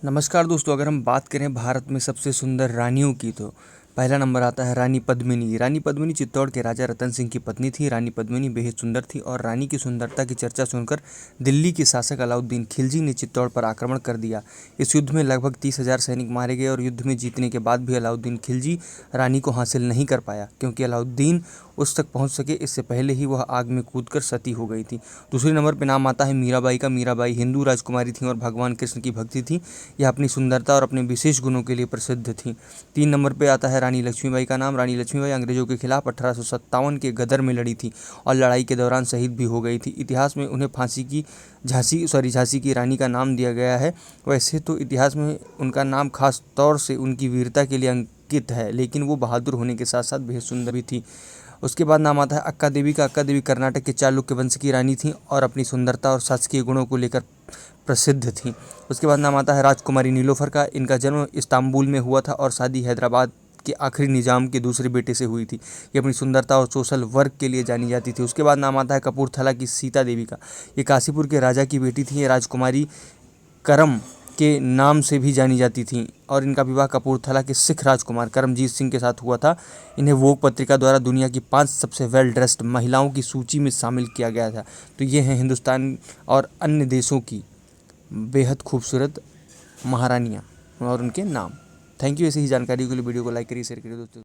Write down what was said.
नमस्कार दोस्तों, अगर हम बात करें भारत में सबसे सुंदर रानियों की तो पहला नंबर आता है रानी पद्मिनी। रानी पद्मिनी चित्तौड़ के राजा रतन सिंह की पत्नी थी। रानी पद्मिनी बेहद सुंदर थी और रानी की सुंदरता की चर्चा सुनकर दिल्ली के शासक अलाउद्दीन खिलजी ने चित्तौड़ पर आक्रमण कर दिया। इस युद्ध में लगभग 30,000 सैनिक मारे गए और युद्ध में जीतने के बाद भी अलाउद्दीन खिलजी रानी को हासिल नहीं कर पाया, क्योंकि अलाउद्दीन उस तक पहुंच सके इससे पहले ही वह आग में कूदकर सती हो गई थी। दूसरे नंबर पर नाम आता है मीराबाई का। मीराबाई हिंदू राजकुमारी थी और भगवान कृष्ण की भक्ति थी। यह अपनी सुंदरता और अपने विशेष गुणों के लिए प्रसिद्ध थी। 3 नंबर पे आता है रानी लक्ष्मीबाई का नाम। रानी लक्ष्मीबाई अंग्रेजों के खिलाफ 1857 के गदर में लड़ी थी और लड़ाई के दौरान शहीद भी हो गई थी। इतिहास में उन्हें झांसी की रानी का नाम दिया गया है। वैसे तो इतिहास में उनका नाम खास तौर से उनकी वीरता के लिए अंकित है, लेकिन वो बहादुर होने के साथ साथ बेहद सुंदर भी थी। उसके बाद नाम आता है अक्का देवी का। अक्का देवी कर्नाटक के चालुक्य वंश की रानी थी और अपनी सुंदरता और शासकीय गुणों को लेकर प्रसिद्ध थी। उसके बाद नाम आता है राजकुमारी नीलोफर का। इनका जन्म इस्तांबुल में हुआ था और शादी हैदराबाद के आखिरी निजाम के दूसरे बेटे से हुई थी। ये अपनी सुंदरता और सोशल वर्क के लिए जानी जाती थी। उसके बाद नाम आता है कपूरथला की सीता देवी का। ये काशीपुर के राजा की बेटी थी। ये राजकुमारी करम के नाम से भी जानी जाती थीं और इनका विवाह कपूरथला के सिख राजकुमार करमजीत सिंह के साथ हुआ था। इन्हें वोग पत्रिका द्वारा दुनिया की 5 सबसे वेल ड्रेस्ड महिलाओं की सूची में शामिल किया गया था। तो ये हैं हिंदुस्तान और अन्य देशों की बेहद खूबसूरत महारानियाँ और उनके नाम। Thank you. ऐसी ही जानकारी के लिए वीडियो को लाइक करिए, शेयर करिए दोस्तों।